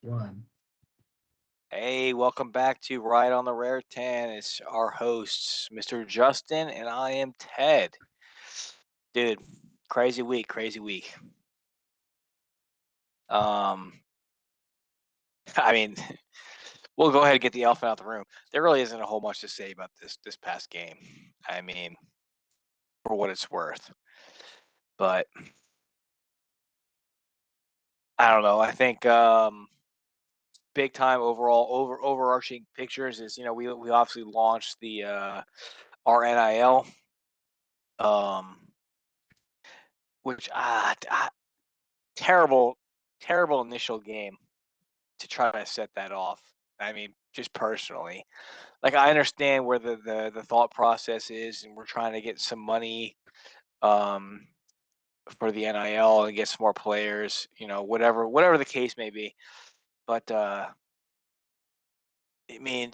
One. Hey, welcome back to Riot on the Raritan. It's our hosts, Mr. Justin, and I am Ted. Dude, crazy week, crazy week. Um, I mean, we'll go ahead and get the elephant out the room. There really isn't a whole much to say about this past game. I mean, for what it's worth. But I don't know. I think big time overall overarching pictures is we obviously launched the our NIL which terrible, terrible initial game to try to set that off. I mean, just personally, like I understand where the thought process is, and we're trying to get some money um, for the NIL and get some more players. Whatever the case may be. But I mean,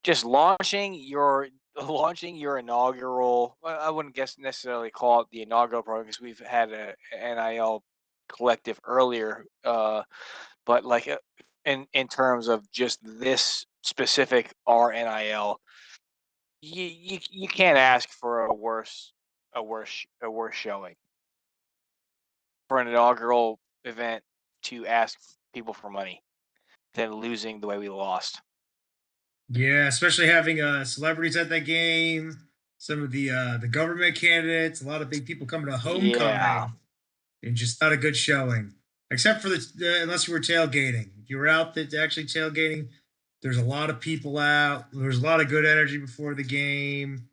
just launching your inaugural. Well, I wouldn't guess necessarily call it the inaugural program because we've had a NIL collective earlier. But like in terms of just this specific RNIL, you can't ask for a worse showing for an inaugural event to ask people for money than losing the way we lost. Yeah, especially having celebrities at that game, some of the government candidates, a lot of big people coming to Yeah, homecoming, and just not a good showing. Except for the unless you were tailgating. If you were out there actually tailgating, there's a lot of people out. There's a lot of good energy before the game.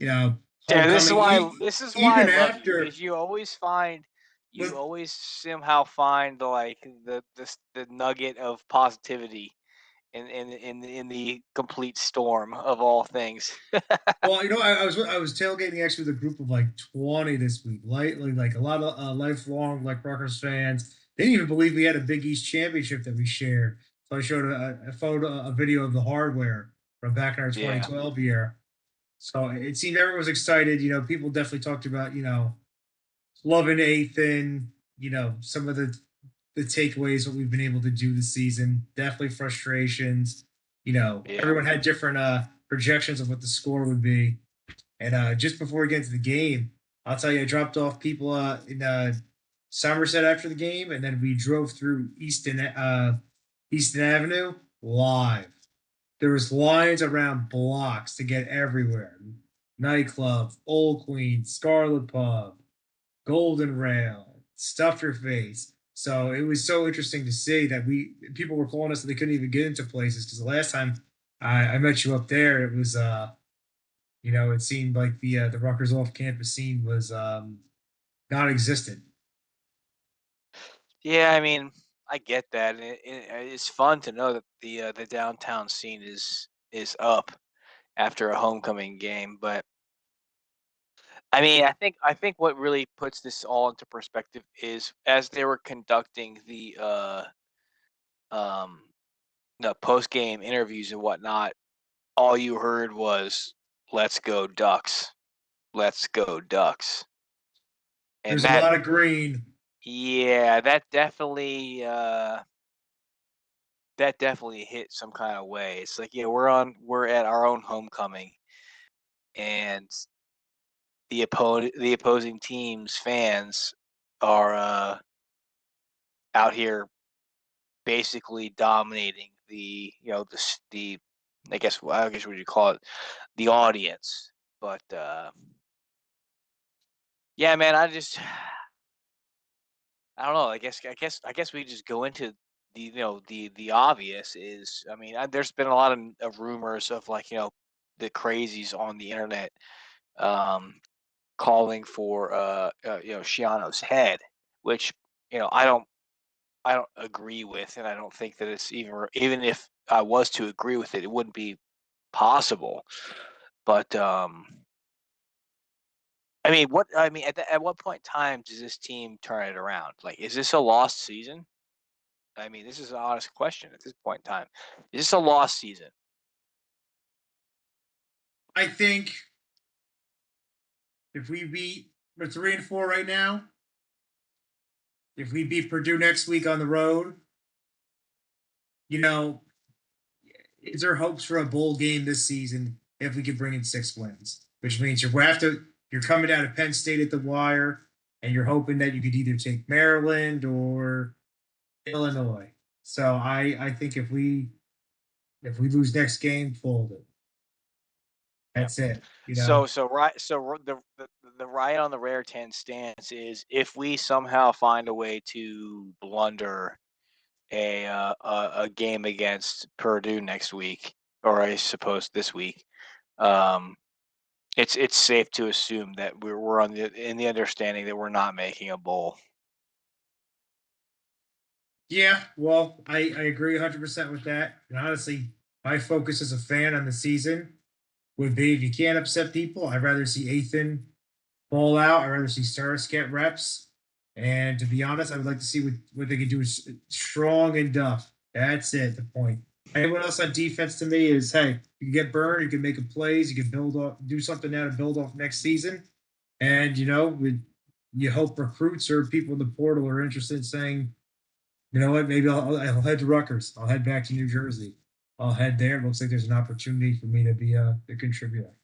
You know, yeah. This is homecoming. why this is why I Even love you after, because you but always somehow find like the nugget of positivity in the complete storm of all things. well, I was tailgating actually with a group of like 20 this week. Like a lot of lifelong like Rutgers fans. They didn't even believe we had a Big East championship that we shared. So I showed a video of the hardware from back in our Yeah, 2012 year. So it seemed everyone was excited. People definitely talked about loving Ethan. Some of the takeaways what we've been able to do this season. Definitely frustrations. yeah. Everyone had different projections of what the score would be. And just before we get to the game, I'll tell you, I dropped off people in Somerset after the game, and then we drove through Easton Avenue live. There was lines around blocks to get everywhere. Nightclub, Old Queen, Scarlet Pub, Golden Rail, Stuff Your Face. So it was so interesting to see that people were calling us that they couldn't even get into places because the last time I met you up there, it was it seemed like the Rutgers off campus scene was non-existent. Yeah, I mean, I get that. And it's fun to know that the downtown scene is up after a homecoming game. But I mean, I think what really puts this all into perspective is as they were conducting um the post game interviews and whatnot, all you heard was "Let's go Ducks, let's go Ducks," and There's a lot of green. yeah, that definitely hit some kind of way. It's like, yeah, we're at our own homecoming, and the opposing team's fans are out here basically dominating the I guess what you call it, the audience. But yeah, man, I don't know. I guess we just go into the obvious is. I mean, there's been a lot of rumors of like the crazies on the internet um, calling for Shiano's head, which I don't agree with, and I don't think that it's even if I was to agree with it, it wouldn't be possible. But at what point in time does this team turn it around? Like, is this a lost season? I mean, this is an honest question at this point in time. Is this a lost season? I think if we're 3-4 right now. If we beat Purdue next week on the road, you know, is there hopes for a bowl game this season if we could bring in 6 wins? Which means you're coming down to Penn State at the wire, and you're hoping that you could either take Maryland or Illinois. So I think if we lose next game, fold it. Yeah. That's it. You know. The Riot on the Raritan stance is if we somehow find a way to blunder a game against Purdue next week, or I suppose this week, um, it's safe to assume that we're in the understanding that we're not making a bowl. Yeah, well, I agree 100% with that. And honestly, my focus as a fan on the season would be if you can't upset people, I'd rather see Ethan ball out. I'd rather see Stars get reps. And to be honest, I would like to see what they can do with Strong and Duff. That's it, the point. Anyone else on defense to me is hey, you can get burned, you can make a plays, you can build off, do something now to build off next season. And, you hope recruits or people in the portal are interested in saying, you know what? Maybe I'll head to Rutgers. I'll head back to New Jersey. I'll head there. It looks like there's an opportunity for me to be a contributor.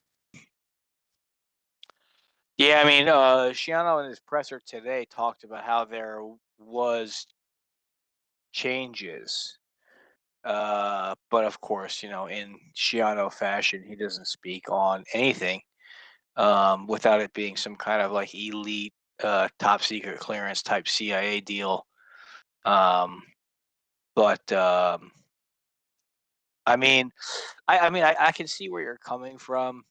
Yeah, I mean, Shiano in his presser today talked about how there was changes. But of course, in Shiano fashion, he doesn't speak on anything without it being some kind of like elite, top secret clearance type CIA deal. Um, but I mean, I can see where you're coming from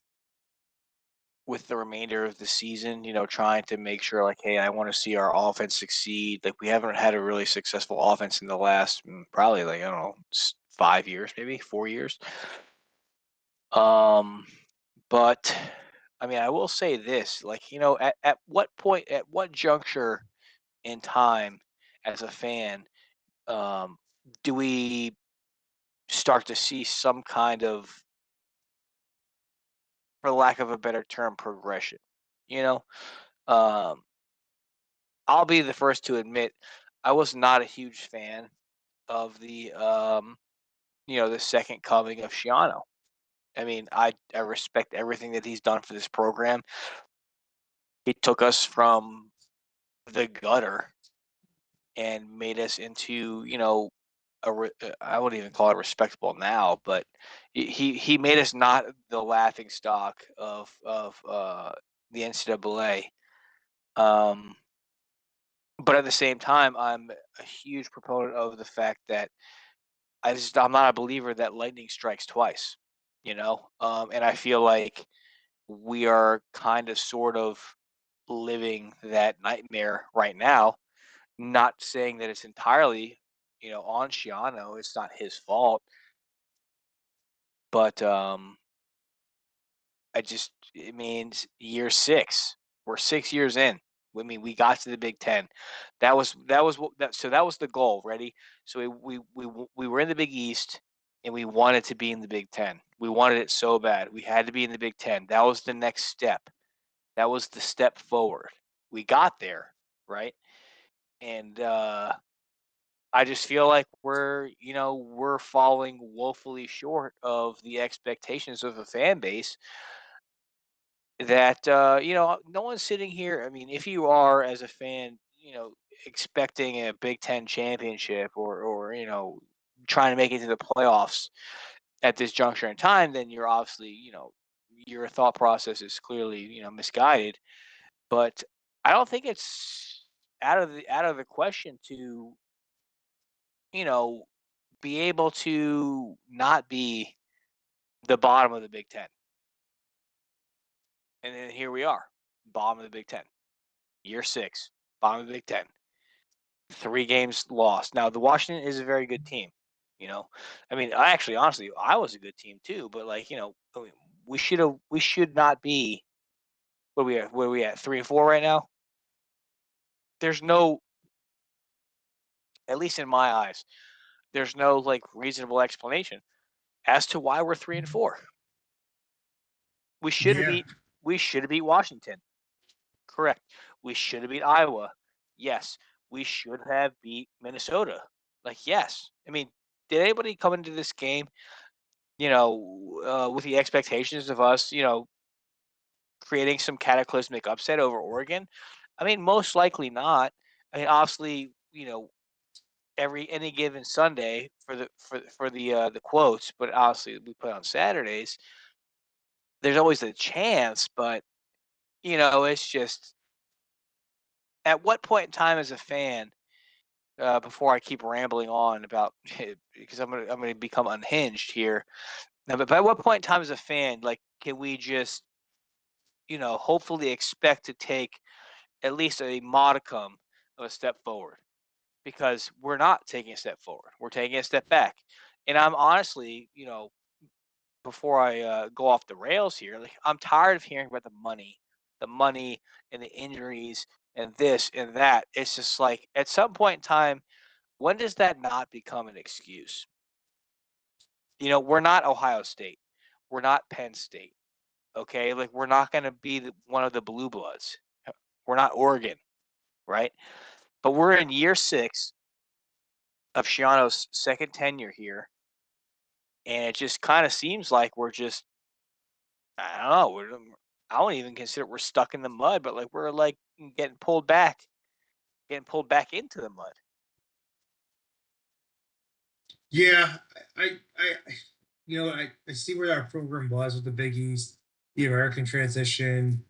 with the remainder of the season, trying to make sure like, hey, I want to see our offense succeed. Like we haven't had a really successful offense in the last probably like I don't know 5 years, maybe 4 years. Um, but I mean, I will say this, like at what point, at what juncture in time, as a fan, um, do we start to see some kind of, for lack of a better term, progression? You know, um, I'll be the first to admit I was not a huge fan of the second coming of Shiano. I mean, I respect everything that he's done for this program. He took us from the gutter and made us into, I wouldn't even call it respectable now, but he made us not the laughing stock of the NCAA. Um, but at the same time, I'm a huge proponent of the fact that I'm not a believer that lightning strikes twice, and I feel like we are kind of sort of living that nightmare right now. Not saying that it's entirely, on Shiano. It's not his fault, but it means year 6. We're 6 years in. I mean, we got to the Big Ten. That was the goal. Ready? So we were in the Big East, and we wanted to be in the Big Ten. We wanted it so bad. We had to be in the Big Ten. That was the next step. That was the step forward. We got there, right? And I just feel like we're falling woefully short of the expectations of a fan base that no one's sitting here. I mean, if you are as a fan, expecting a Big Ten championship or trying to make it to the playoffs at this juncture in time, then you're obviously your thought process is clearly misguided. But I don't think it's out of the question to you know be able to not be the bottom of the Big Ten. And then here we are, bottom of the Big Ten, year 6, bottom of the Big Ten, 3 games lost. Now the Washington is a very good team. I mean, honestly, I was a good team too. But like, we should not be. Where are we at? 3-4 right now. There's no, at least in my eyes, there's no like reasonable explanation as to why we're 3-4. We should have Yeah, beat. We should have beat Washington. Correct. We should have beat Iowa. Yes. We should have beat Minnesota. Like, yes. I mean, did anybody come into this game, with the expectations of us, creating some cataclysmic upset over Oregon? I mean, most likely not. I mean, obviously, every any given Sunday for the quotes, but obviously we play on Saturdays. There's always a chance, but it's just at what point in time as a fan, before I keep rambling on about because I'm gonna become unhinged here. Now, but at what point in time as a fan, like, can we just hopefully expect to take at least a modicum of a step forward? Because we're not taking a step forward, we're taking a step back. And I'm honestly, before I go off the rails here, like, I'm tired of hearing about the money and the injuries and this and that. It's just like at some point in time, when does that not become an excuse? We're not Ohio State, we're not Penn State. Okay, like, we're not going to be one of the blue bloods. We're not Oregon, right? But we're in year 6 of Shiano's second tenure here, and it just kind of seems like we're just I don't know. I don't even consider we're stuck in the mud, but like we're like getting pulled back into the mud. Yeah, I I see where our program was with the Big East, the American transition,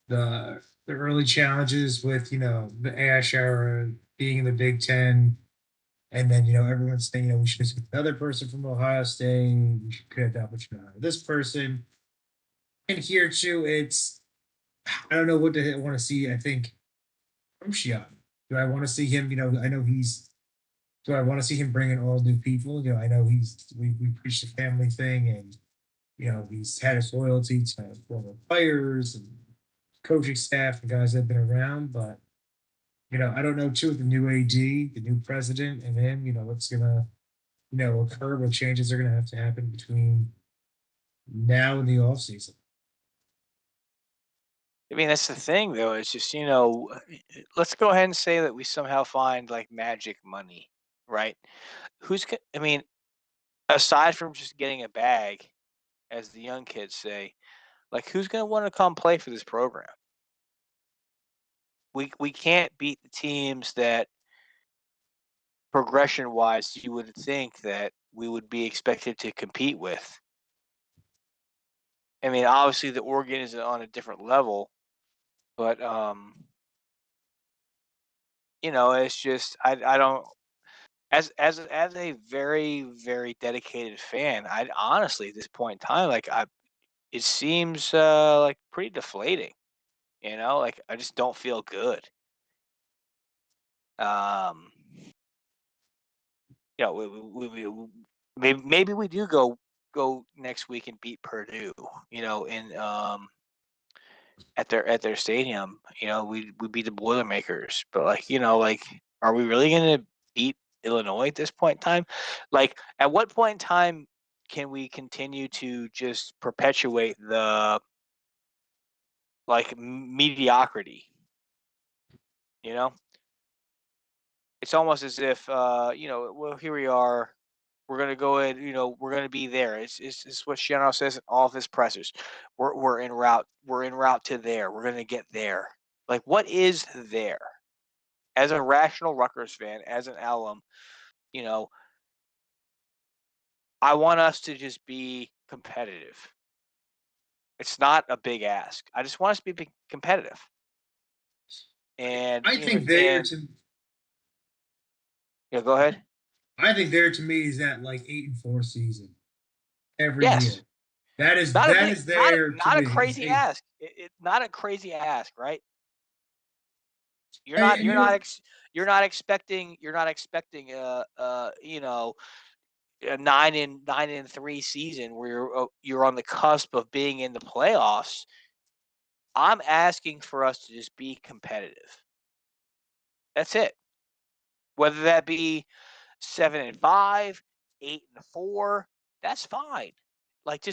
the early challenges with the Ash era being in the Big Ten, and then everyone's saying we should have another person from Ohio State, we should could have done what this person, and here too, it's I don't know what to want to see. I think from Shion, do I want to see him? I know he's. Do I want to see him bring in all new people? I know we preached the family thing, and he's had his loyalty to former players and coaching staff, the guys that have been around. But I don't know too with the new AD, the new president, and him. What's gonna occur, what changes are gonna have to happen between now and the off season. I mean, that's the thing, though. It's just let's go ahead and say that we somehow find like magic money, right? I mean, aside from just getting a bag, as the young kids say, like, who's gonna want to come play for this program? We can't beat the teams that progression wise you would think that we would be expected to compete with. I mean, obviously the Oregon is on a different level, but it's just I don't as a very very dedicated fan. I honestly at this point in time, like, I it seems like pretty deflating. Like, I just don't feel good. Um, maybe we do go next week and beat Purdue. In at their stadium. We beat the Boilermakers, but like are we really gonna beat Illinois at this point in time? Like, at what point in time can we continue to just perpetuate the like mediocrity? You know, it's almost as if well, here we are. We're gonna go in. We're gonna be there. It's what Shiano says in all of his pressers. We're en route. We're en route to there. We're gonna get there. Like, what is there? As a rational Rutgers fan, as an alum, you know, I want us to just be competitive. It's not a big ask. I just want us to be competitive. And I think there to go ahead. I think there to me is that like 8-4 season every Yes, year. That is not a that big, is there to not a me. Is crazy eight. ask. Not a crazy ask, right? You're And, not, and you know you're not expecting a 9-3 season where you're on the cusp of being in the playoffs. I'm asking for us to just be competitive. That's it. Whether that be 7-5, 8-4, that's fine. Like,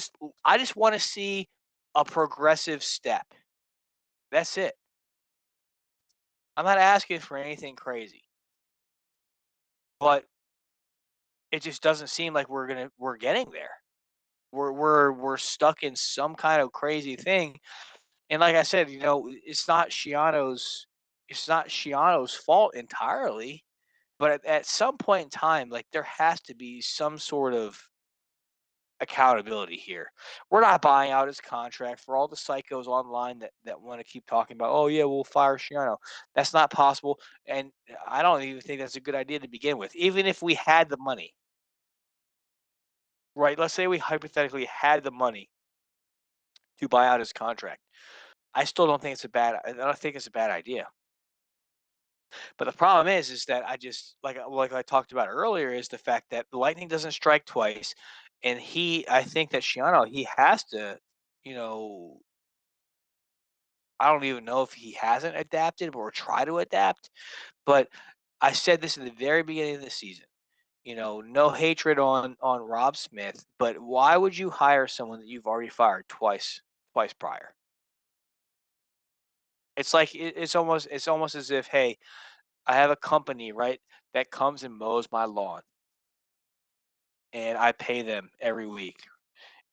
I just want to see a progressive step. That's it. I'm not asking for anything crazy. But it just doesn't seem like we're getting there. We're stuck in some kind of crazy thing. And like I said, it's not Shiano's fault entirely, but at some point in time, like there has to be some sort of accountability here. We're not buying out his contract for all the psychos online that want to keep talking about, oh yeah, we'll fire Shiano. That's not possible. And I don't even think that's a good idea to begin with. Even if we had the money, right? Let's say we hypothetically had the money to buy out his contract. I don't think it's a bad idea. But the problem is that I just like I talked about earlier is the fact that the lightning doesn't strike twice, and I think that Shiano he has to, you know, I don't even know if he hasn't adapted or try to adapt. But I said this at the very beginning of the season. No hatred on Rob Smith, but why would you hire someone that you've already fired twice prior? It's like it's almost as if, hey, I have a company, right, that comes and mows my lawn and I pay them every week.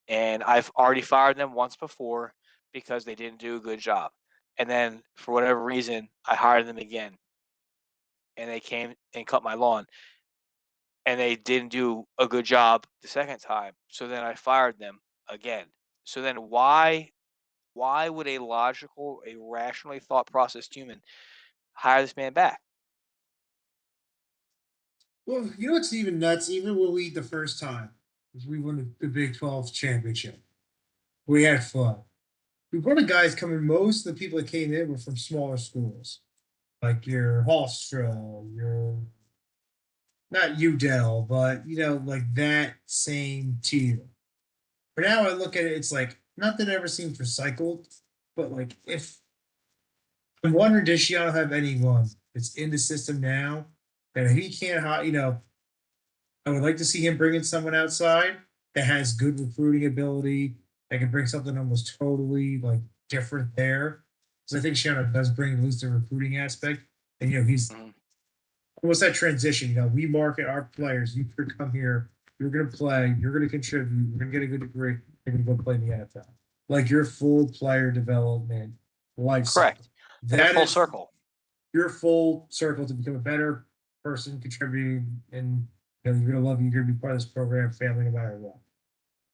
And I've already fired them once before because they didn't do a good job. And then for whatever reason, I hired them again and they came and cut my lawn and they didn't do a good job the second time. So then I fired them again. So then why would a rationally thought processed human hire this man back? Well, you know what's even nuts? Even when we the first time we won the Big 12 championship, we had fun. We brought the guys coming. Most of the people that came in were from smaller schools, like your Hofstra, your not Udell, but like that same tier. But now I look at it, it's like not that it ever seems recycled, but like if I'm wondering, does Shiano have anyone that's in the system now that if he can't, I would like to see him bringing someone outside that has good recruiting ability that can bring something almost totally like different there. So I think Shiano does bring at least the recruiting aspect, and he's Mhm. what's that transition? We market our players. You could come here. You're going to play. You're going to contribute. You're going to get a good degree. You're going to go play in the NFL. Like your full player development life cycle. Correct. Like a That full is circle. your full circle to become a better person, contributing, and you're going to love. You're going to be part of this program, family, no matter what.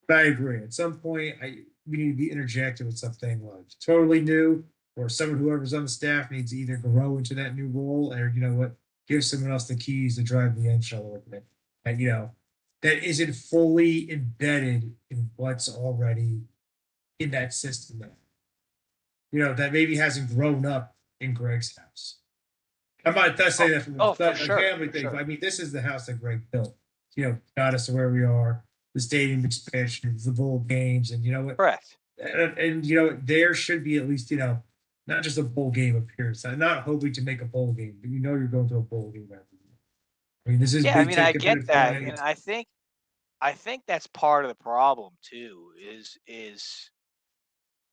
But I agree. At some point, we need to be interjected with something like totally new, or someone whoever's on the staff needs to either grow into that new role, or what, give someone else the keys to drive the engine a little bit, and that isn't fully embedded in what's already in that system. That maybe hasn't grown up in Greg's house. I'm not saying that from Oh, for a sure, family for thing, but I sure. mean, this is the house that Greg built. Got us to where we are, the stadium expansions, the bowl games, and you know what? Correct. And there should be at least not just a bowl game appearance. I'm not hoping to make a bowl game, but you're going to a bowl game every year. I mean, this is Yeah, I Big mean, Ten I get competitive that, play. and I think that's part of the problem too.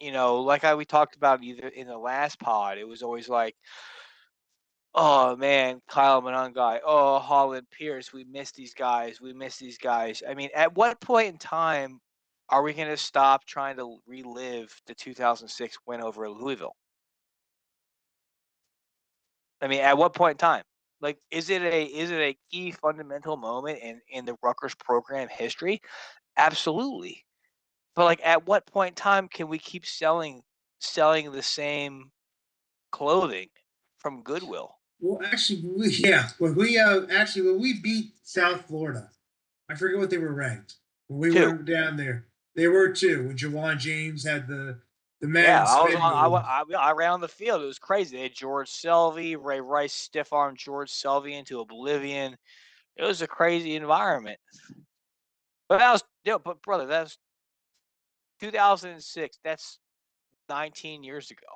Like we talked about either in the last pod, it was always like, oh man, Kyle Monangai, oh Holland Pierce, we miss these guys, we miss these guys. I mean, at what point in time are we going to stop trying to relive the 2006 win over Louisville? I mean, at what point in time? Like, is it a key fundamental moment in the Rutgers program history? Absolutely. But like, at what point in time can we keep selling the same clothing from Goodwill? Well, actually, when we beat South Florida, I forget what they were ranked. When we Two. went down there, they were two. When Jawan James had the Yeah, Madden I was on. spin move. I ran on the field. It was crazy. They had George Selvey, Ray Rice stiff arm George Selvey into oblivion. It was a crazy environment. But but brother, that's 2006. That's 19 years ago.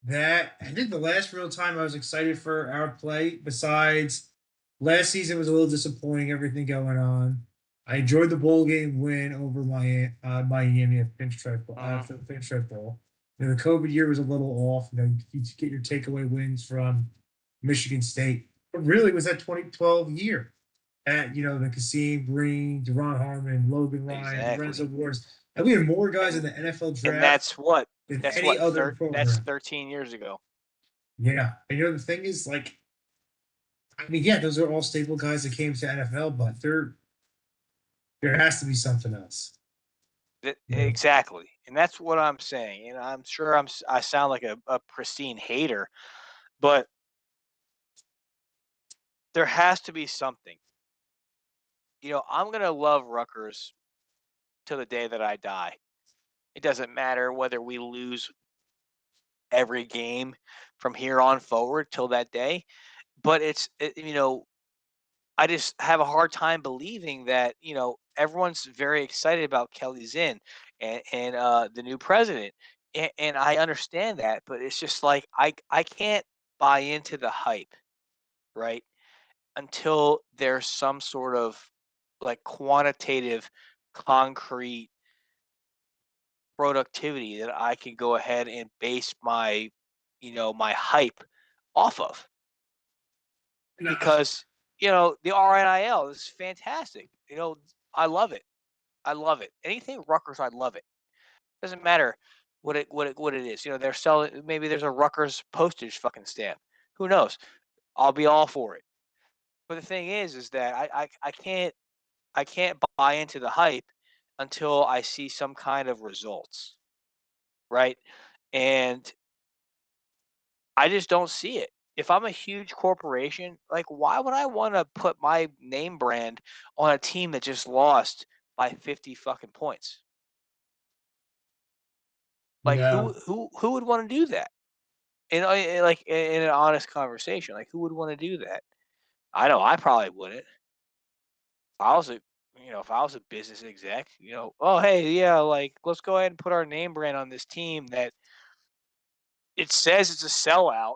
That I think the last real time I was excited for our play, besides last season was a little disappointing, everything going on. I enjoyed the bowl game win over Miami at Mhm. for the Pinstripe Bowl. The COVID year was a little off. You get your takeaway wins from Michigan State, but really it was that 2012 year. at the Kasim Green, Deron Harmon, Logan Ryan, Lorenzo Exactly. Wars, and we had more guys in And the NFL and draft than any other that's program. 13 years ago. Yeah, and the thing is, like, I mean, yeah, those are all staple guys that came to NFL, but there has to be something else. You know? Exactly. And that's what I'm saying. And I'm sure I sound like a pristine hater, but there has to be something. I'm going to love Rutgers till the day that I die. It doesn't matter whether we lose every game from here on forward till that day, but I just have a hard time believing that everyone's very excited about Kelly Zinn and the new president, and I understand that, but it's just like I can't buy into the hype, right? Until there's some sort of like quantitative, concrete productivity that I can go ahead and base my hype off of. And Because the RNIL is fantastic. I love it. I love it. Anything Rutgers, I love it. Doesn't matter what it is. They're selling. Maybe there's a Rutgers postage fucking stamp. Who knows? I'll be all for it. But the thing is that I can't buy into the hype until I see some kind of results, right? And I just don't see it. If I'm a huge corporation, like why would I want to put my name brand on a team that just lost by 50 fucking points? Like no, who would want to do that? And like in an honest conversation, like who would want to do that? I know I probably wouldn't. If I was a business exec, oh hey, yeah, like let's go ahead and put our name brand on this team that it says it's a sellout.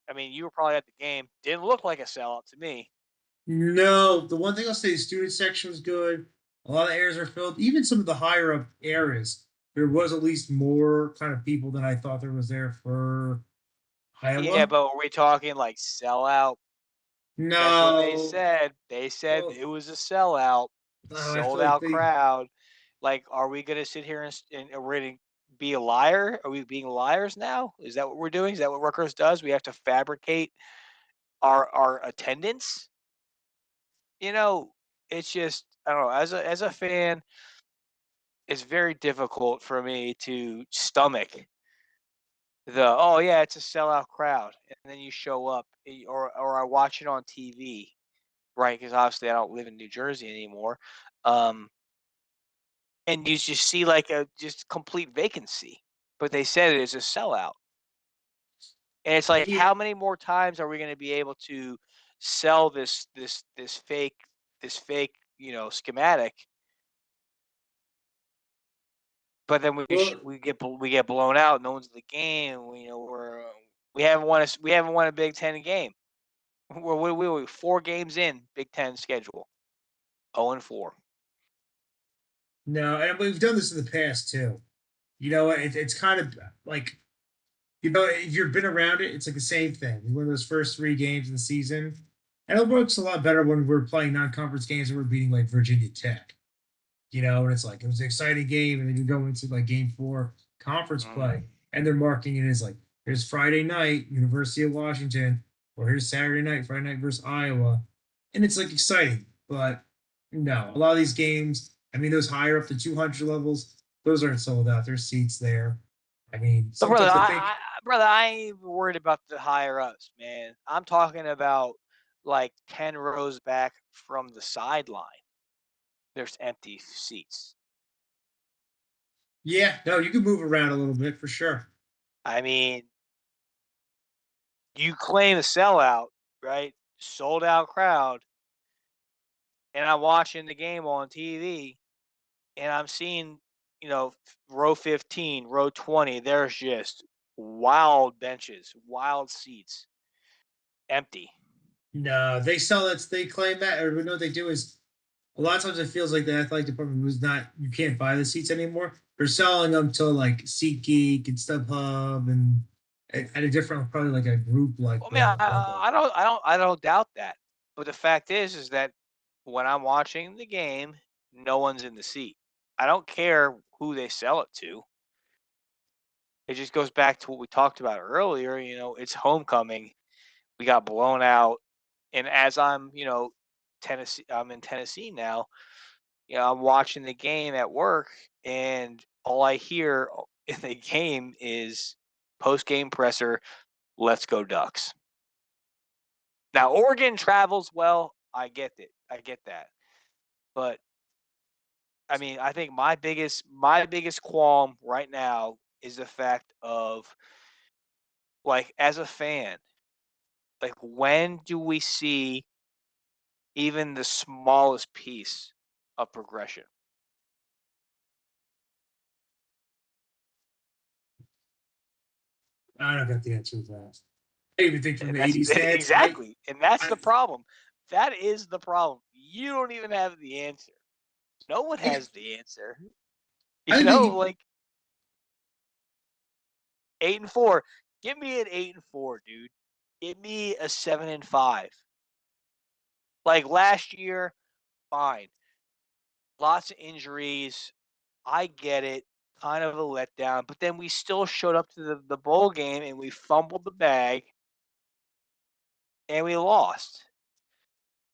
I mean, you were probably at the game. Didn't look like a sellout to me. no. The one thing I'll say, the student section was good. A lot of areas are filled. Even some of the higher up areas, there was at least more kind of people than I thought there was there for Yeah, Iowa. but were we talking like sellout? That's what they No, said. They said well, it was a sellout, I sold feel like out they. crowd. Like, are we gonna sit here and we're gonna be a liar? Are we being liars now? Is that what we're doing? Is that what Rutgers does? We have to fabricate our attendance? You know, it's just I don't know. As a fan, it's very difficult for me to stomach oh yeah, it's a sellout crowd, and then you show up, or I watch it on TV, right? Because obviously I don't live in New Jersey anymore, um, and you just see like a just complete vacancy, but they said it is a sellout, and it's like Yeah, how many more times are we going to be able to sell this fake schematic, but then well, we get blown out. No one's in the game. We haven't won a Big Ten game. We're 4 games in Big Ten schedule. 0-4. no, and we've done this in the past too. It's kind of like if you've been around it, it's like the same thing. We win those first 3 games of the season, and it works a lot better when we're playing non-conference games and we're beating like Virginia Tech. And it's like it was an exciting game, and then you go into like game 4 conference Mm. play, and they're marking it as like here's Friday night, University of Washington, or here's Saturday night, Friday night versus Iowa, and it's like exciting. But no, a lot of these games, I mean, those higher up to 200 levels, those aren't sold out. There's seats there. I mean, But brother, sometimes I think, I ain't even worried about the higher ups, man. I'm talking about like 10 rows back from the sideline. There's empty seats. yeah, no, you can move around a little bit for sure. I mean, you claim a sellout, right? Sold out crowd, and I'm watching the game on TV, and I'm seeing, row 15, row 20. There's just wild benches, wild seats, empty. No, they sell that. They claim that, or what they do is a lot of times it feels like the athletic department was not. You can't buy the seats anymore. They're selling them to like SeatGeek and StubHub and at a different, probably like a group like I mean, I, level. I don't doubt that. But the fact is that when I'm watching the game, no one's in the seat. I don't care who they sell it to. It just goes back to what we talked about earlier. It's homecoming. We got blown out, and as I'm in Tennessee now. I'm watching the game at work, and all I hear in the game is post game presser. Let's go Ducks. Now Oregon travels well. I get it. I get that. But I mean, I think my biggest qualm right now is the fact of, like, as a fan, like, when do we see even the smallest piece of progression? I don't got the answer to that. I even think from And the that's '80s stats, exactly, and that's I, the problem. That is the problem. You don't even have the answer. No one I, has the answer. I think Like 8-4. Give me an 8-4, dude. Give me a 7-5. Like last year, fine. Lots of injuries. I get it. Kind of a letdown, but then we still showed up to the bowl game and we fumbled the bag and we lost.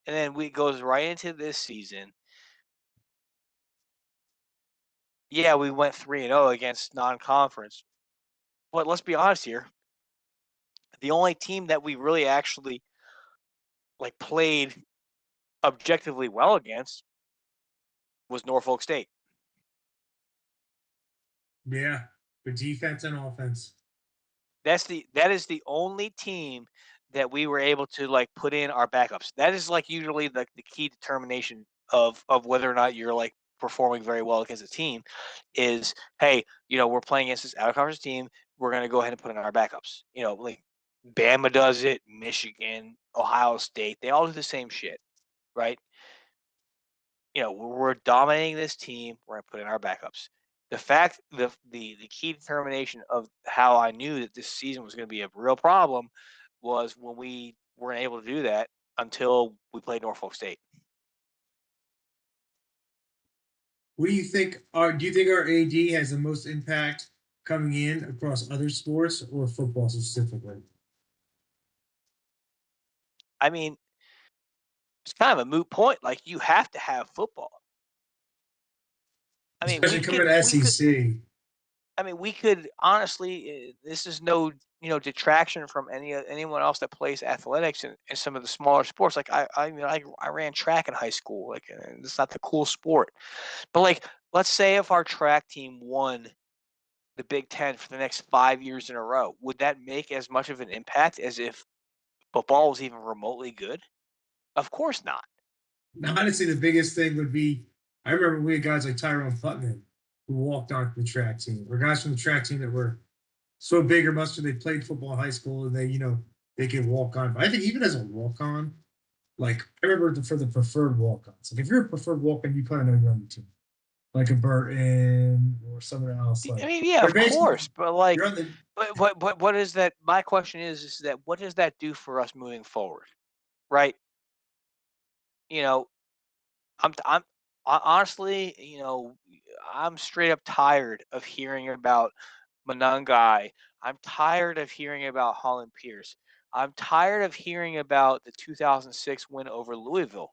And then we goes right into this season. Yeah, we went 3-0 against non-conference. But let's be honest here. The only team that we really actually like played objectively well against was Norfolk State. yeah, for defense and offense. That is the only team that we were able to like put in our backups. That is like usually the key determination of whether or not you're like performing very well against a team is, hey, we're playing against this out of conference team. We're gonna go ahead and put in our backups. Like Bama does it, Michigan, Ohio State, they all do the same shit, right? We're dominating this team. We're gonna put in our backups. The fact, the key determination of how I knew that this season was going to be a real problem was when we weren't able to do that until we played Norfolk State. What do you think? Do you think our AD has the most impact coming in across other sports or football specifically? I mean, it's kind of a moot point. Like you have to have football. I mean, Especially coming to SEC. we could honestly. This is no detraction from anyone else that plays athletics and some of the smaller sports. Like I ran track in high school. Like it's not the cool sport, but like let's say if our track team won the Big Ten for the next 5 years in a row, would that make as much of an impact as if football was even remotely good? Of course not. Now, honestly, the biggest thing would be I remember we had guys like Tyrone Putman who walked on the track team, or guys from the track team that were so big or muscular they played football in high school and they could walk on. But I think even as a walk on, like I remember for the preferred walk ons, like if you're a preferred walk on, you kind of know you're on the team, like a Burton or someone else. I Like mean, yeah, they're of basically course, but like, you're on the but what is that? My question is that what does that do for us moving forward, right? You know, I'm honestly, I'm straight up tired of hearing about Monangai. I'm tired of hearing about Holland Pierce. I'm tired of hearing about the 2006 win over Louisville.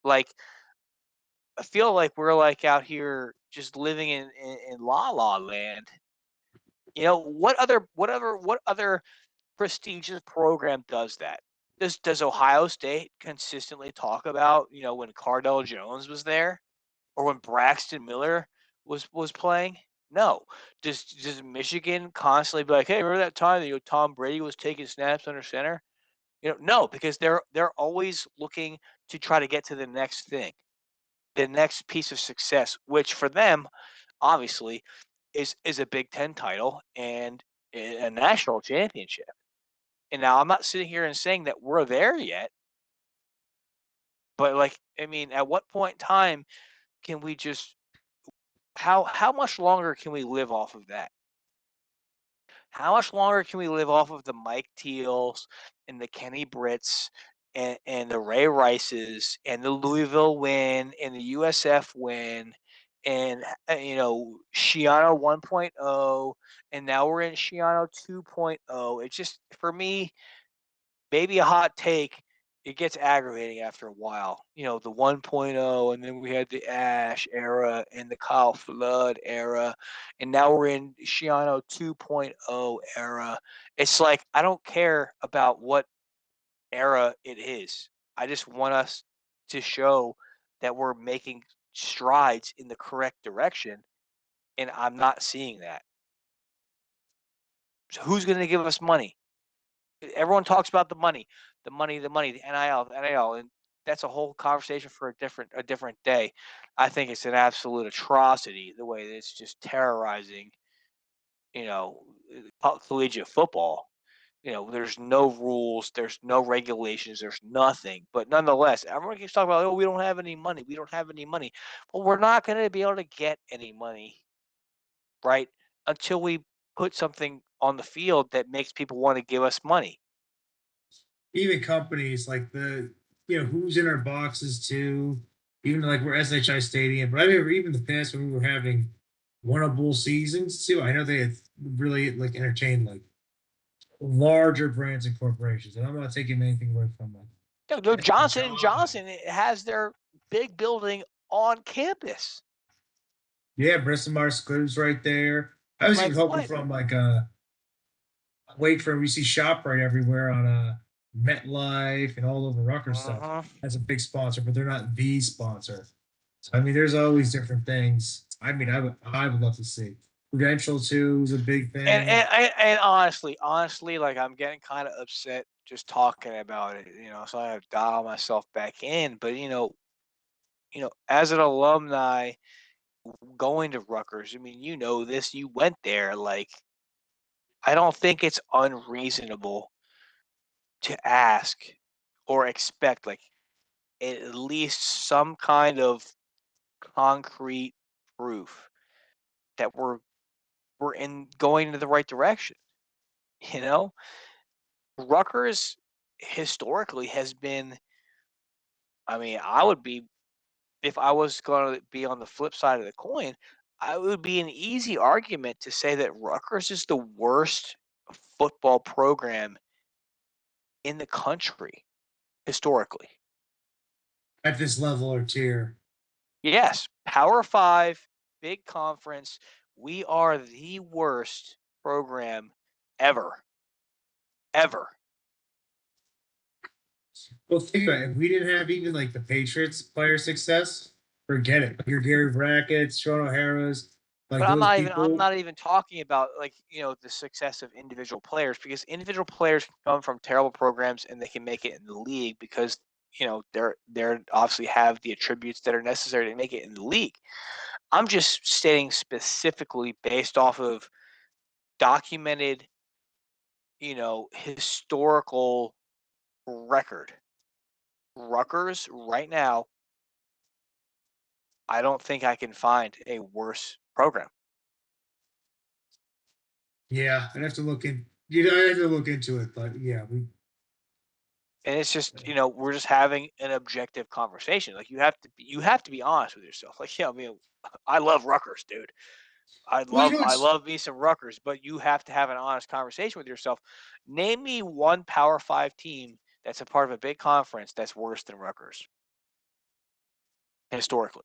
Like, I feel like we're like out here just living in la la land. What other prestigious program does that? Does Ohio State consistently talk about when Cardell Jones was there or when Braxton Miller was playing? No. Does Michigan constantly be like, hey, remember that time that Tom Brady was taking snaps under center? No, because they're always looking to try to get to the next thing, the next piece of success, which for them, obviously, is a Big Ten title and a national championship. And now I'm not sitting here and saying that we're there yet, but like, I mean, at what point in time can we just how much longer can we live off of that? How much longer can we live off of the Mike Teals and the Kenny Britts and the Ray Rices and the Louisville win and the USF win and Shiano 1.0 and now we're in Shiano 2.0. It's just for me maybe a hot take. It gets aggravating after a while. The 1.0 and then we had the Ash era and the Kyle Flood era and now we're in Shiano 2.0 era. It's like I don't care about what era it is. I just want us to show that we're making strides in the correct direction, and I'm not seeing that. So who's going to give us money? Everyone talks about the money, the NIL, and that's a whole conversation for a different day. I think it's an absolute atrocity the way that it's just terrorizing, you know, collegiate football. There's no rules, there's no regulations, there's nothing. But nonetheless, everyone keeps talking about, oh, we don't have any money. We don't have any money. Well, we're not going to be able to get any money, right? Until we put something on the field that makes people want to give us money. Even companies like who's in our boxes too, even like we're SHI Stadium. But I remember even the past when we were having winnable seasons too. I know they had really like entertained like larger brands and corporations, and I'm not taking anything away from them. No, They did a Johnson and job. Johnson has their big building on campus. Yeah, Bristol Myers Squibb's right there. I was even Like hoping what? from like wait for we see ShopRite everywhere on MetLife and all over Rucker stuff Uh-huh. as a big sponsor, but they're not the sponsor. So I mean, there's always different things. I mean, I would love to see Prudential too is a big And thing. and and honestly, like I'm getting kind of upset just talking about it. So I have to dial myself back in. But as an alumni going to Rutgers, I mean, this, you went there. Like, I don't think it's unreasonable to ask or expect like at least some kind of concrete proof that we're in going in the right direction. You know, Rutgers historically has been. I mean, I would be if I was going to be on the flip side of the coin. I would be an easy argument to say that Rutgers is the worst football program in the country historically. At this level or tier. Yes, Power Five, big conference. We are the worst program ever, ever. Well, think about it. If we didn't have even like the Patriots player success, forget it. Your Gary Brackett's, Sean O'Hara's, like But I'm those not even I'm people. not even talking about like the success of individual players because individual players can come from terrible programs and they can make it in the league because they're obviously have the attributes that are necessary to make it in the league. I'm just stating specifically based off of documented, historical record. Rutgers right now, I don't think I can find a worse program. Yeah, I'd have to look in. I have to look into it, but yeah, we. And it's just, we're just having an objective conversation. Like you have to be honest with yourself. Like, yeah, I mean, I love Rutgers, dude. I Well, love I love me some Rutgers, but you have to have an honest conversation with yourself. Name me one Power Five team that's a part of a big conference that's worse than Rutgers historically.